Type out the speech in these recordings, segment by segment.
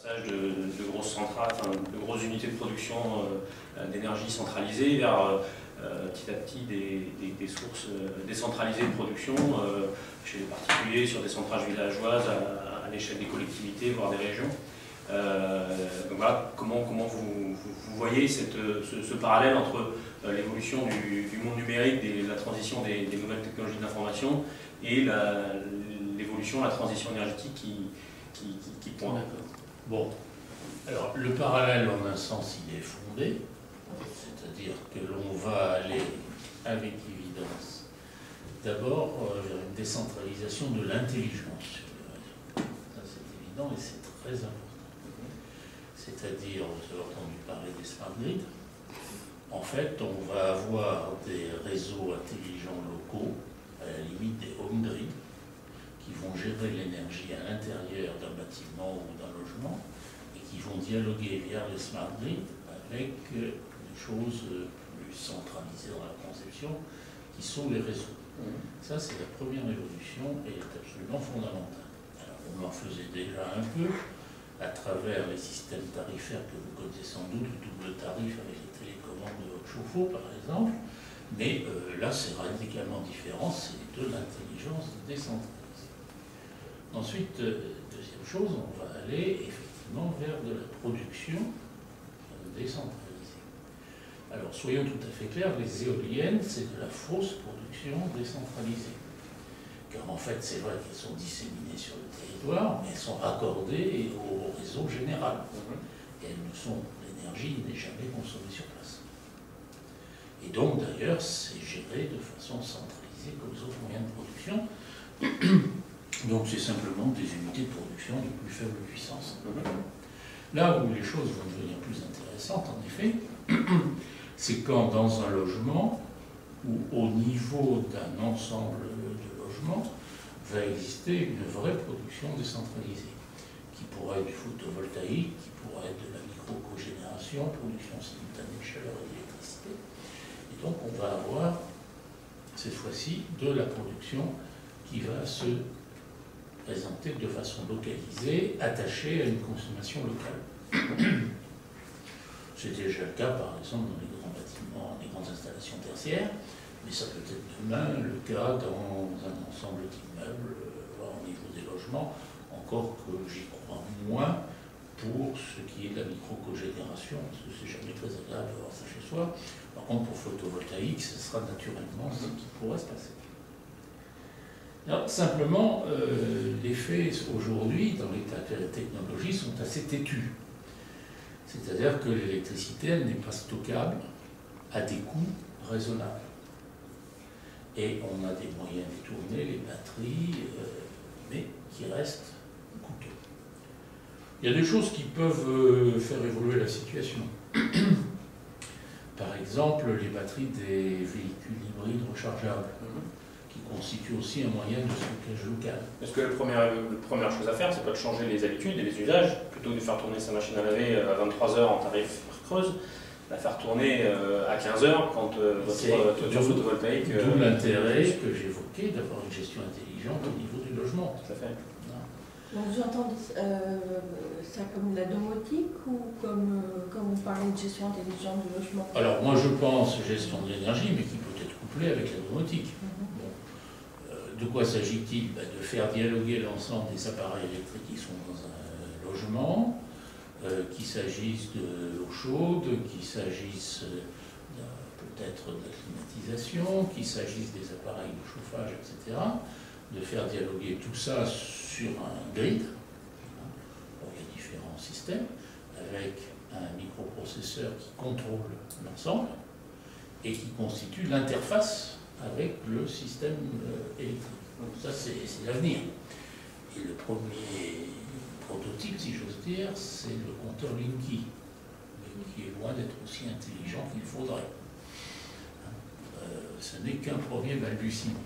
passage de grosses centrales, enfin, de grosses unités de production d'énergie centralisée vers petit à petit des sources décentralisées de production chez les particuliers, sur des centrales villageoises, à l'échelle des collectivités, voire des régions. Donc voilà, comment vous voyez ce parallèle entre l'évolution du monde numérique, la transition des nouvelles technologies de l'information et l'évolution, la transition énergétique qui pointe. Bon, alors le parallèle en un sens il est fondé, c'est-à-dire que l'on va aller avec évidence d'abord vers une décentralisation de l'intelligence sur les réseaux. Ça c'est évident et c'est très important. C'est-à-dire, vous avez entendu parler des smart grids. En fait, on va avoir des réseaux intelligents locaux, à la limite des home grids, qui vont gérer l'énergie à l'intérieur d'un bâtiment ou d'un logement et qui vont dialoguer via les smart grids avec des choses plus centralisées dans la conception, qui sont les réseaux. Ça, c'est la première évolution et est absolument fondamentale. Alors, on en faisait déjà un peu à travers les systèmes tarifaires que vous connaissez sans doute, le double tarif avec les télécommandes de votre chauffe-eau par exemple, mais là c'est radicalement différent, c'est de l'intelligence décentralisée. Ensuite, deuxième chose, on va aller effectivement vers de la production décentralisée. Alors soyons tout à fait clairs, les éoliennes c'est de la fausse production décentralisée. Car en fait, c'est vrai qu'elles sont disséminées sur le territoire, mais elles sont raccordées au réseau général. Et l'énergie n'est jamais consommée sur place. Et donc, d'ailleurs, c'est géré de façon centralisée comme les autres moyens de production. Donc, c'est simplement des unités de production de plus faible puissance. Là où les choses vont devenir plus intéressantes, en effet, c'est quand dans un logement, ou au niveau d'un ensemble va exister une vraie production décentralisée, qui pourrait être du photovoltaïque, qui pourrait être de la micro-cogénération, production simultanée de chaleur et d'électricité. Et donc on va avoir, cette fois-ci, de la production qui va se présenter de façon localisée, attachée à une consommation locale. C'est déjà le cas, par exemple, dans les grands bâtiments, les grandes installations tertiaires, mais ça peut être demain le cas dans un ensemble d'immeubles, voire au niveau des logements, encore que j'y crois moins pour ce qui est de la micro-cogénération, parce que c'est jamais très agréable d'avoir ça chez soi. Par contre, pour photovoltaïque, ce sera naturellement ce qui pourrait se passer. Alors, simplement, les faits aujourd'hui, dans l'état de la technologie, sont assez têtus. C'est-à-dire que l'électricité, elle n'est pas stockable à des coûts raisonnables. Et on a des moyens de tourner, les batteries, mais qui restent coûteux. Il y a des choses qui peuvent faire évoluer la situation. Par exemple, les batteries des véhicules hybrides rechargeables, qui constituent aussi un moyen de stockage local. Est-ce que la première chose à faire, c'est pas de changer les habitudes et les usages, plutôt que de faire tourner sa machine à laver à 23 h en tarif creuse, la faire tourner à 15 h quand votre toiture photovoltaïque... D'où l'intérêt que j'évoquais d'avoir une gestion intelligente au niveau du logement. Tout à fait. Donc vous entendez ça comme la domotique ou comme quand vous parlez de gestion intelligente du logement? Alors moi je pense gestion de l'énergie, mais qui peut être couplée avec la domotique. De quoi s'agit-il? De faire dialoguer l'ensemble des appareils électriques qui sont dans un logement, qu'il s'agisse de l'eau chaude, qu'il s'agisse peut-être de la climatisation, qu'il s'agisse des appareils de chauffage, etc. De faire dialoguer tout ça sur un grid. Donc, il y a différents systèmes, avec un microprocesseur qui contrôle l'ensemble et qui constitue l'interface avec le système électrique. Donc ça, c'est l'avenir. Et le premier prototype, si j'ose dire, c'est le compteur Linky, mais qui est loin d'être aussi intelligent qu'il faudrait. Ce n'est qu'un premier balbutiement.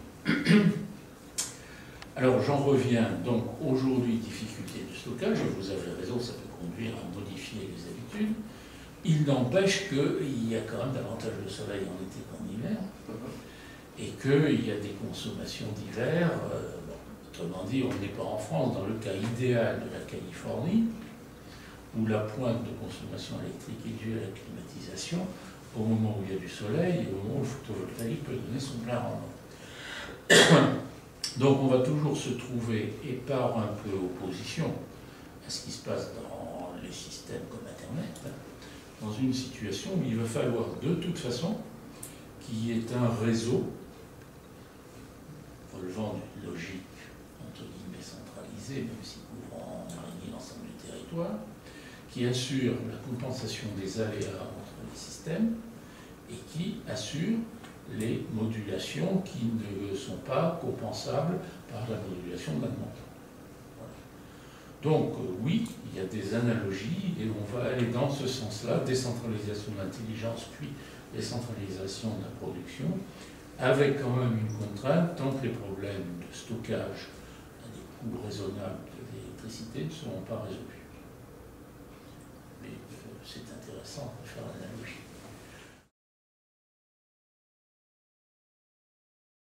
Alors j'en reviens donc aujourd'hui, difficulté de stockage, et vous avez raison, ça peut conduire à modifier les habitudes. Il n'empêche qu'il y a quand même davantage de soleil en été qu'en hiver, et qu'il y a des consommations d'hiver. Autrement dit, on n'est pas en France, dans le cas idéal de la Californie, où la pointe de consommation électrique est due à la climatisation, au moment où il y a du soleil et au moment où le photovoltaïque peut donner son plein rendement. Donc on va toujours se trouver, et par un peu opposition à ce qui se passe dans les systèmes comme Internet, dans une situation où il va falloir de toute façon qu'il y ait un réseau relevant d'une logique entre guillemets centralisée, même si couvrant en réunit l'ensemble du territoire, qui assure la compensation des aléas entre les systèmes et qui assure les modulations qui ne sont pas compensables par la modulation de l'admontant. Voilà. Donc oui, il y a des analogies et on va aller dans ce sens-là, décentralisation de l'intelligence puis décentralisation de la production, avec quand même une contrainte, tant que les problèmes de stockage à des coûts raisonnables de l'électricité ne seront pas résolus. Mais c'est intéressant de faire l'analogie.